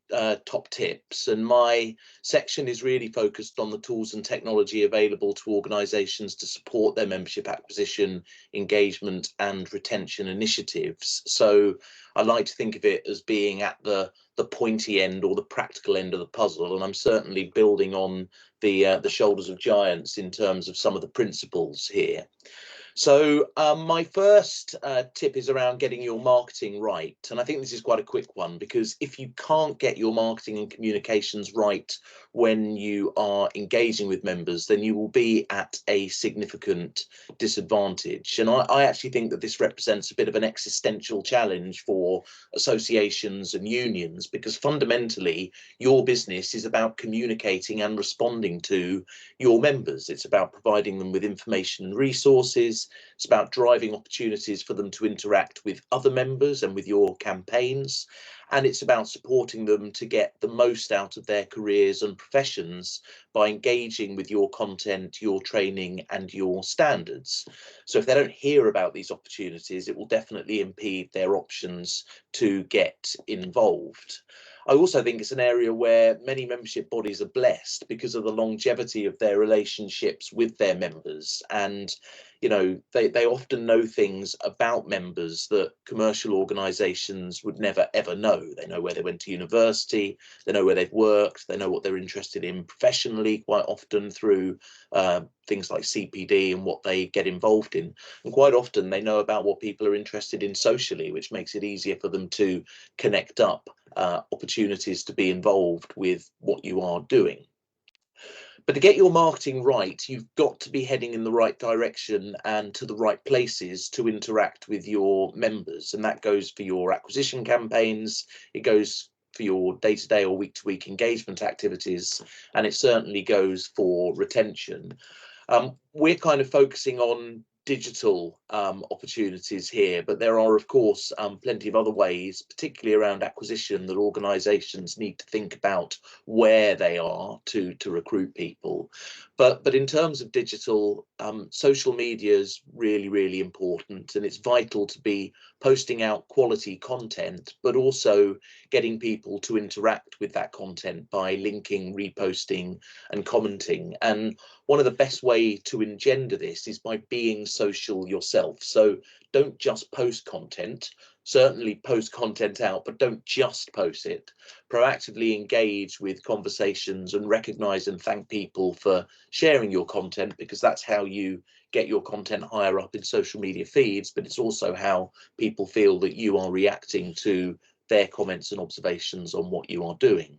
top tips, and my section is really focused on the tools and technology available to organisations to support their membership acquisition, engagement and retention initiatives. So I like to think of it as being at the pointy end or the practical end of the puzzle, and I'm certainly building on the shoulders of giants in terms of some of the principles here. So my first tip is around getting your marketing right. And I think this is quite a quick one, because if you can't get your marketing and communications right when you are engaging with members, then you will be at a significant disadvantage. And I actually think that this represents a bit of an existential challenge for associations and unions, because fundamentally your business is about communicating and responding to your members. It's about providing them with information and resources. It's about driving opportunities for them to interact with other members and with your campaigns. And it's about supporting them to get the most out of their careers and professions by engaging with your content, your training and your standards. So if they don't hear about these opportunities, it will definitely impede their options to get involved. I also think it's an area where many membership bodies are blessed because of the longevity of their relationships with their members. And they often know things about members that commercial organisations would never ever know. They know where they went to university, they know where they've worked, they know what they're interested in professionally, quite often through things like CPD and what they get involved in. And quite often they know about what people are interested in socially, which makes it easier for them to connect up opportunities to be involved with what you are doing. But to get your marketing right, you've got to be heading in the right direction and to the right places to interact with your members. And that goes for your acquisition campaigns, it goes for your day-to-day or week-to-week engagement activities, and it certainly goes for retention. We're kind of focusing on digital opportunities here, but there are of course plenty of other ways, particularly around acquisition, that organizations need to think about where they are to recruit people. But in terms of digital, social media is really important, and it's vital to be posting out quality content, but also getting people to interact with that content by linking, reposting and commenting. And one of the best way to engender this is by being social yourself. So don't just post content, certainly post content out, but don't just post it. Proactively engage with conversations and recognize and thank people for sharing your content, because that's how you get your content higher up in social media feeds, but it's also how people feel that you are reacting to their comments and observations on what you are doing.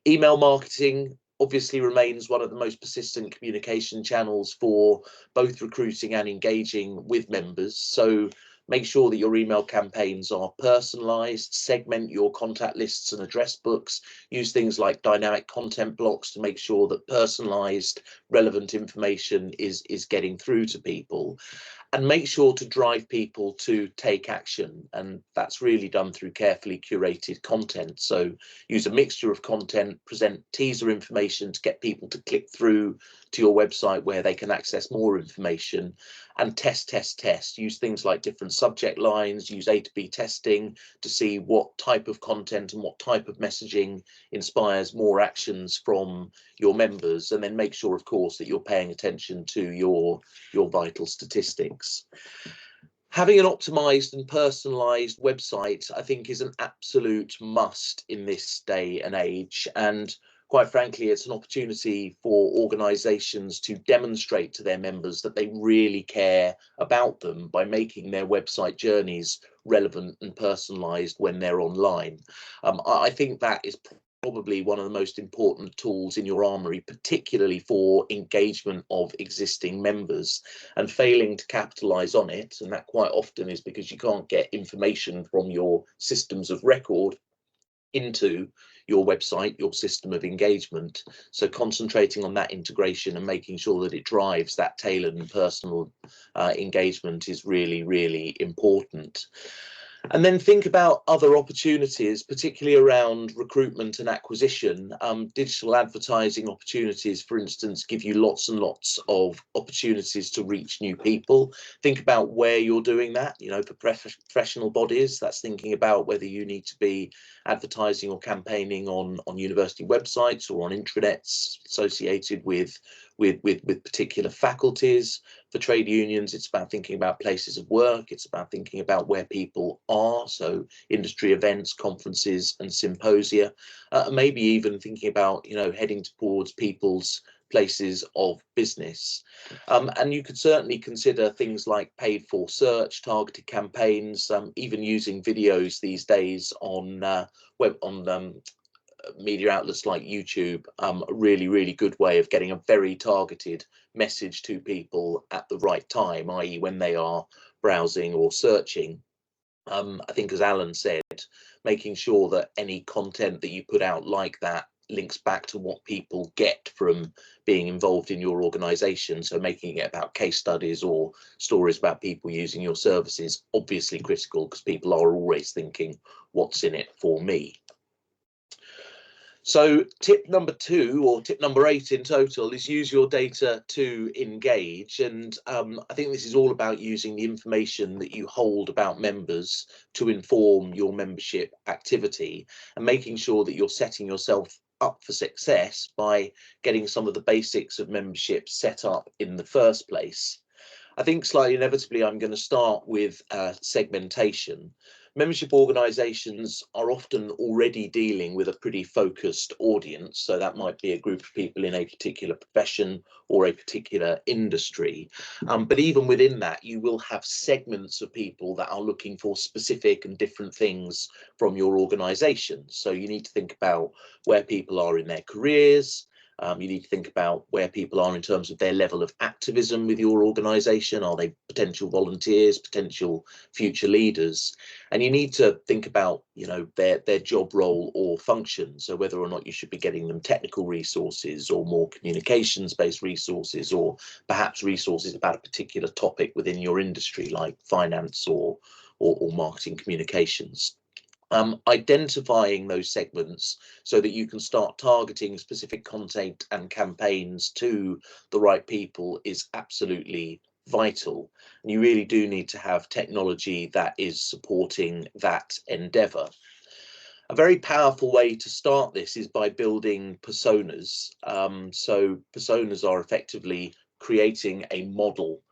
Email marketing obviously remains one of the most persistent communication channels for both recruiting and engaging with members. So make sure that your email campaigns are personalized, segment your contact lists and address books, use things like dynamic content blocks to make sure that personalized, relevant information is getting through to people. And make sure to drive people to take action, and that's really done through carefully curated content. So use a mixture of content, present teaser information to get people to click through to your website where they can access more information, and test. Use things like different subject lines, use A to B testing to see what type of content and what type of messaging inspires more actions from your members, and then make sure, of course, that you're paying attention to your vital statistics. Having an optimized and personalized website, I think, is an absolute must in this day and age. And quite frankly, it's an opportunity for organizations to demonstrate to their members that they really care about them by making their website journeys relevant and personalized when they're online. I think that is probably one of the most important tools in your armory, particularly for engagement of existing members, and failing to capitalize on it, and that quite often is because you can't get information from your systems of record into your website, your system of engagement. So concentrating on that integration and making sure that it drives that tailored and personal engagement is really important. And then think about other opportunities, particularly around recruitment and acquisition. Digital advertising opportunities, for instance, give you lots and lots of opportunities to reach new people. Think about where you're doing that. You know, for professional bodies, that's thinking about whether you need to be advertising or campaigning on university websites or on intranets associated with particular faculties. For trade unions, it's about thinking about places of work. It's about thinking about where people are, so industry events, conferences and symposia. Maybe even thinking about, you know, heading towards people's places of business. And you could certainly consider things like paid for search, targeted campaigns, even using videos these days on media outlets like YouTube. A really good way of getting a very targeted message to people at the right time, i.e. when they are browsing or searching. I think, as Alan said, making sure that any content that you put out like that links back to what people get from being involved in your organization. So making it about case studies or stories about people using your services, obviously critical, because people are always thinking, what's in it for me? So tip number 2, or tip number 8 in total, is use your data to engage. And I think this is all about using the information that you hold about members to inform your membership activity, and making sure that you're setting yourself up for success by getting some of the basics of membership set up in the first place. I think slightly inevitably, I'm going to start with segmentation. Membership organisations are often already dealing with a pretty focused audience, so that might be a group of people in a particular profession or a particular industry. But even within that, you will have segments of people that are looking for specific and different things from your organisation. So you need to think about where people are in their careers, You need to think about where people are in terms of their level of activism with your organisation. Are they potential volunteers, potential future leaders? And you need to think about, you know, their job role or function. So whether or not you should be getting them technical resources or more communications-based resources, or perhaps resources about a particular topic within your industry, like finance or marketing communications. Identifying those segments so that you can start targeting specific content and campaigns to the right people is absolutely vital. And you really do need to have technology that is supporting that endeavor. A very powerful way to start this is by building personas. So personas are effectively creating a model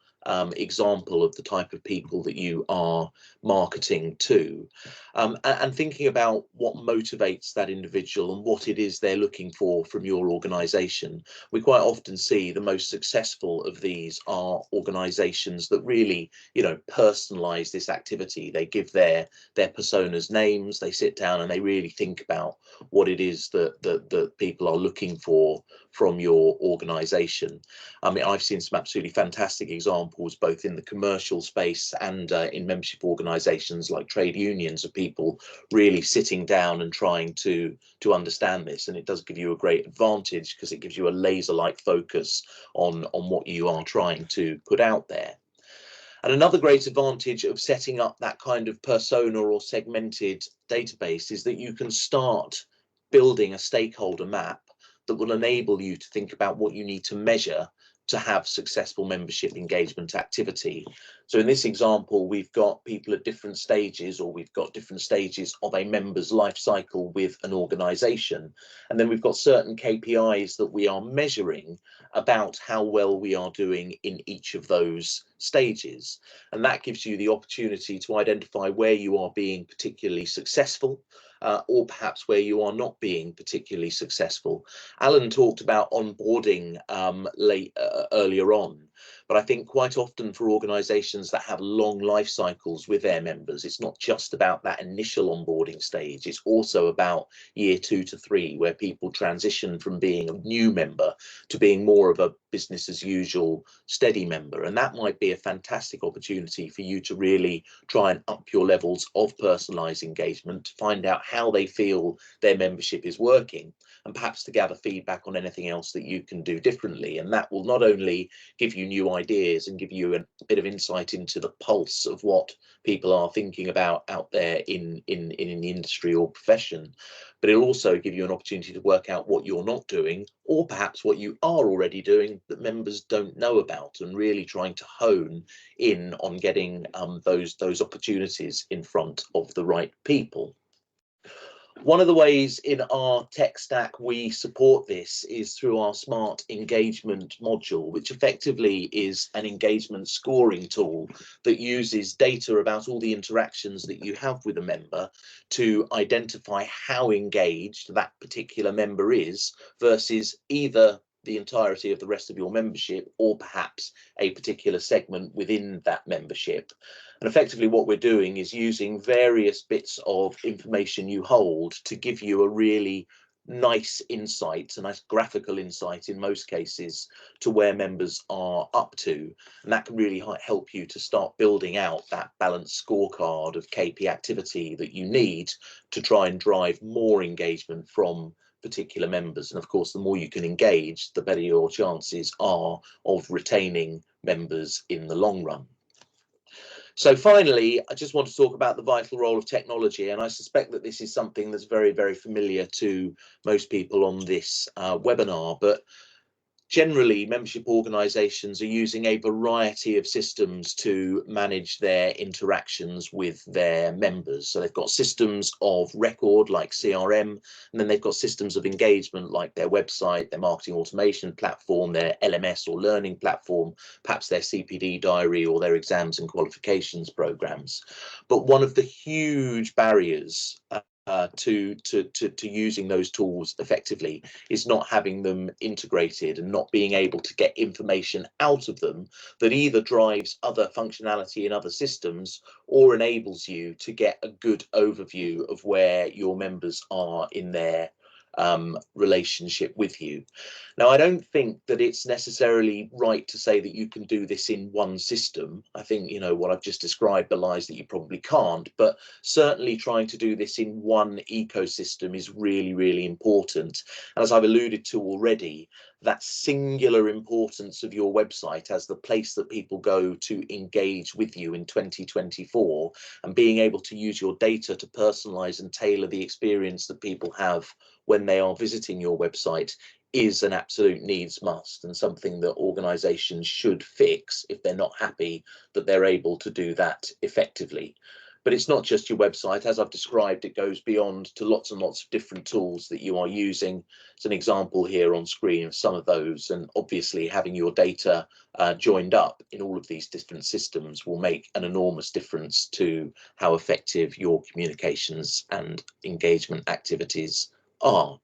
example of the type of people that you are marketing to, and thinking about what motivates that individual and what it is they're looking for from your organization. We quite often see the most successful of these are organizations that really, you know, personalize this activity. They give their personas names, they sit down and they really think about what it is that people are looking for from your organization. I mean, I've seen some absolutely fantastic examples, both in the commercial space and in membership organizations like trade unions, of people really sitting down and trying to understand this. And it does give you a great advantage because it gives you a laser-like focus on what you are trying to put out there. And another great advantage of setting up that kind of persona or segmented database is that you can start building a stakeholder map that will enable you to think about what you need to measure to have successful membership engagement activity. So in this example, we've got people at different stages, or we've got different stages of a member's life cycle with an organization. And then we've got certain KPIs that we are measuring about how well we are doing in each of those stages. And that gives you the opportunity to identify where you are being particularly successful, or perhaps where you are not being particularly successful. Alan talked about onboarding earlier on, but I think quite often for organisations that have long life cycles with their members, it's not just about that initial onboarding stage, it's also about year 2 to 3, where people transition from being a new member to being more of a business as usual steady member. And that might be a fantastic opportunity for you to really try and up your levels of personalised engagement, to find out how they feel their membership is working, and perhaps to gather feedback on anything else that you can do differently. And that will not only give you new ideas and give you a bit of insight into the pulse of what people are thinking about out there in the industry or profession, but it'll also give you an opportunity to work out what you're not doing, or perhaps what you are already doing that members don't know about, and really trying to hone in on getting those opportunities in front of the right people. One of the ways in our tech stack we support this is through our Smart Engagement module, which effectively is an engagement scoring tool that uses data about all the interactions that you have with a member to identify how engaged that particular member is versus either the entirety of the rest of your membership, or perhaps a particular segment within that membership. And effectively what we're doing is using various bits of information you hold to give you a really nice insight, a nice graphical insight in most cases, to where members are up to. And that can really help you to start building out that balanced scorecard of KP activity that you need to try and drive more engagement from particular members. And of course, the more you can engage, the better your chances are of retaining members in the long run. So finally, I just want to talk about the vital role of technology, and I suspect that this is something that's very, very familiar to most people on this webinar, but generally membership organisations are using a variety of systems to manage their interactions with their members. So they've got systems of record like CRM, and then they've got systems of engagement like their website, their marketing automation platform, their LMS or learning platform, perhaps their CPD diary or their exams and qualifications programs. But one of the huge barriers to using those tools effectively is not having them integrated and not being able to get information out of them that either drives other functionality in other systems or enables you to get a good overview of where your members are in their relationship with you. Now, I don't think that it's necessarily right to say that you can do this in one system. I think, you know, what I've just described belies that you probably can't, but certainly trying to do this in one ecosystem is really, really important. And as I've alluded to already, that singular importance of your website as the place that people go to engage with you in 2024, and being able to use your data to personalize and tailor the experience that people have when they are visiting your website, is an absolute needs must, and something that organizations should fix if they're not happy that they're able to do that effectively. But it's not just your website. As I've described, it goes beyond to lots and lots of different tools that you are using. It's an example here on screen of some of those, and obviously having your data joined up in all of these different systems will make an enormous difference to how effective your communications and engagement activities are.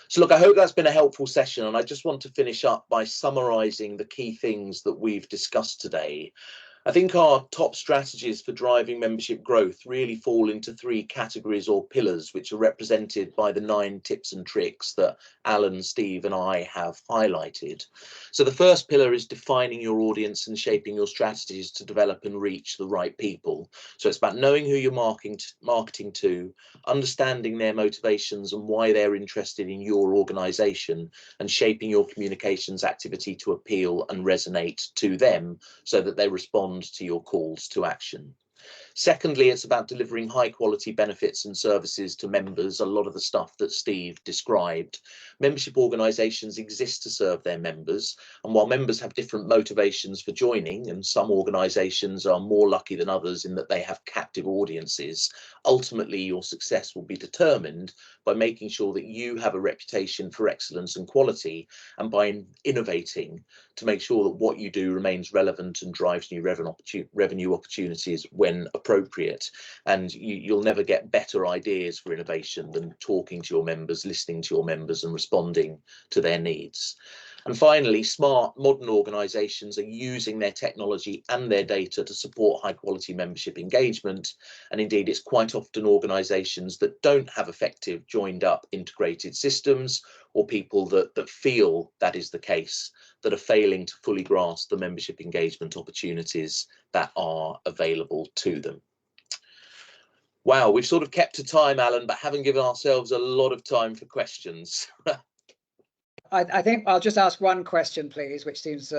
So look, I hope that's been a helpful session, and I just want to finish up by summarising the key things that we've discussed today. I think our top strategies for driving membership growth really fall into three categories or pillars, which are represented by the 9 tips and tricks that Alan, Steve and I have highlighted. So the first pillar is defining your audience and shaping your strategies to develop and reach the right people. So it's about knowing who you're marketing to, understanding their motivations and why they're interested in your organisation, and shaping your communications activity to appeal and resonate to them so that they respond to your calls to action. Secondly, it's about delivering high quality benefits and services to members, a lot of the stuff that Steve described. Membership organisations exist to serve their members, and while members have different motivations for joining, and some organisations are more lucky than others in that they have captive audiences, ultimately your success will be determined by making sure that you have a reputation for excellence and quality, and by innovating to make sure that what you do remains relevant and drives new revenue opportunities when appropriate. And you'll never get better ideas for innovation than talking to your members, listening to your members and responding to their needs. And finally, smart modern organisations are using their technology and their data to support high quality membership engagement. And indeed, it's quite often organisations that don't have effective joined up integrated systems, or people that feel that is the case, that are failing to fully grasp the membership engagement opportunities that are available to them. Wow, we've sort of kept to time, Alan, but haven't given ourselves a lot of time for questions. I think I'll just ask one question, please, which seems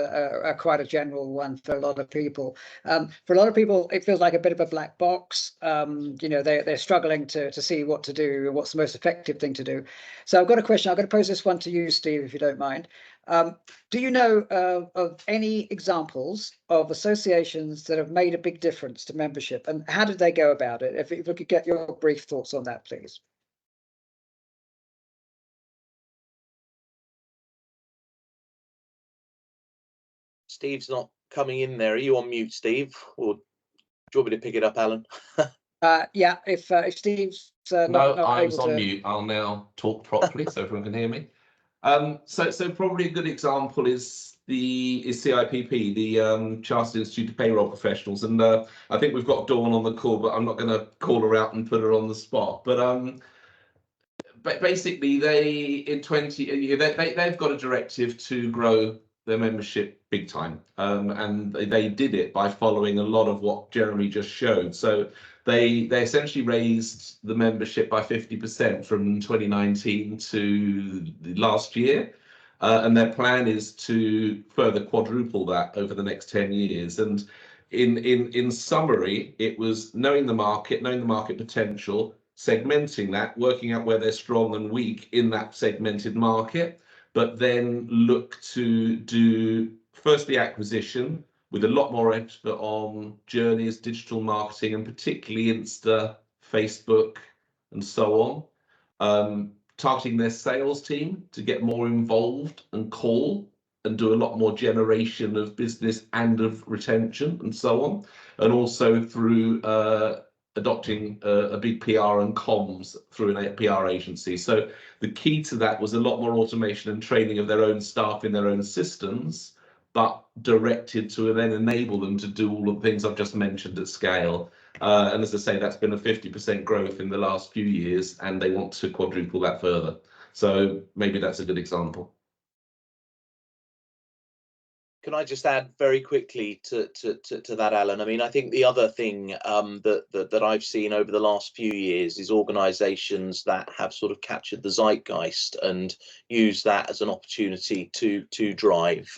quite a general one for a lot of people. For a lot of people, it feels like a bit of a black box. You know, they're struggling to see what to do, what's the most effective thing to do. So I've got a question. I'm going to pose this one to you, Steve, if you don't mind. Do you know of any examples of associations that have made a big difference to membership, and how did they go about it? If we could get your brief thoughts on that, please. Steve's not coming in there. Are you on mute, Steve? Or do you want me to pick it up, Alan? Yeah, if Steve's No, not I able was on to... mute. I'll now talk properly so everyone can hear me. So probably a good example is CIPP, the Chartered Institute of Payroll Professionals, and I think we've got Dawn on the call, but I'm not going to call her out and put her on the spot. But basically, they've got a directive to grow their membership big time, and they did it by following a lot of what Jeremy just showed. So they essentially raised the membership by 50% from 2019 to last year, and their plan is to further quadruple that over the next 10 years. And in summary, it was knowing the market potential, segmenting that, working out where they're strong and weak in that segmented market, but then look to do firstly acquisition with a lot more effort on journeys, digital marketing, and particularly Insta, Facebook, and so on. Targeting their sales team to get more involved and call and do a lot more generation of business and of retention and so on. And also through adopting a big PR and comms through a PR agency. So the key to that was a lot more automation and training of their own staff in their own systems, but directed to then enable them to do all of the things I've just mentioned at scale. And as I say, that's been a 50% growth in the last few years, and they want to quadruple that further. So maybe that's a good example. Can I just add very quickly to that, Alan? I mean, I think the other thing that I've seen over the last few years is organisations that have sort of captured the zeitgeist and use that as an opportunity to drive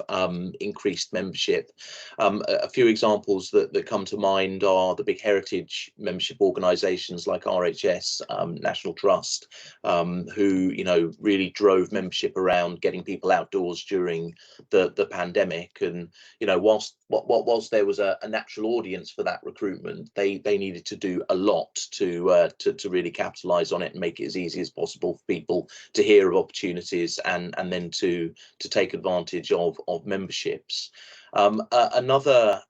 increased membership. A few examples that come to mind are the big heritage membership organisations like RHS, National Trust, who really drove membership around getting people outdoors during the pandemic. And whilst there was a natural audience for that recruitment, they needed to do a lot to really capitalize on it and make it as easy as possible for people to hear of opportunities and then to take advantage of memberships. Another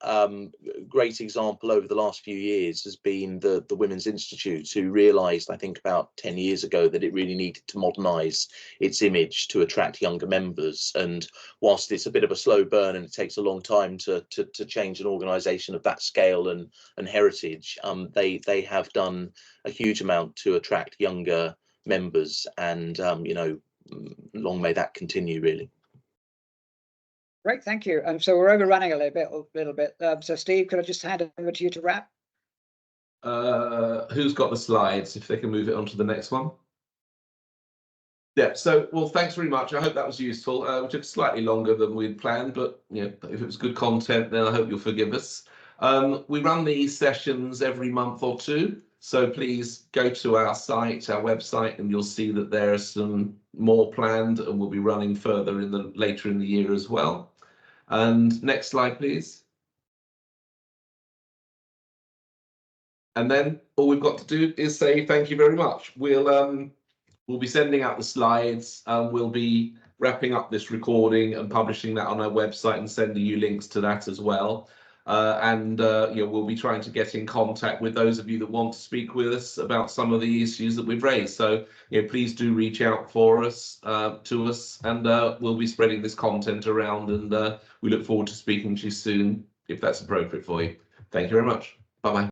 great example over the last few years has been the Women's Institute, who realised, I think about 10 years ago, that it really needed to modernise its image to attract younger members. And whilst it's a bit of a slow burn and it takes a long time to change an organisation of that scale and heritage, they have done a huge amount to attract younger members, and long may that continue, really. Great, thank you. So we're overrunning a little bit. So Steve, could I just hand it over to you to wrap? Who's got the slides? If they can move it on to the next one. Yeah, so, well, thanks very much. I hope that was useful. We took slightly longer than we'd planned, but if it was good content, then I hope you'll forgive us. We run these sessions every month or two, so please go to our site, our website, and you'll see that there are some more planned, and we'll be running further later in the year as well. And next slide, please. And then all we've got to do is say thank you very much. We'll be sending out the slides, and we'll be wrapping up this recording and publishing that on our website and sending you links to that as well. We'll be trying to get in contact with those of you that want to speak with us about some of the issues that we've raised. So please do reach out to us, and we'll be spreading this content around, and we look forward to speaking to you soon if that's appropriate for you. Thank you very much. Bye-bye.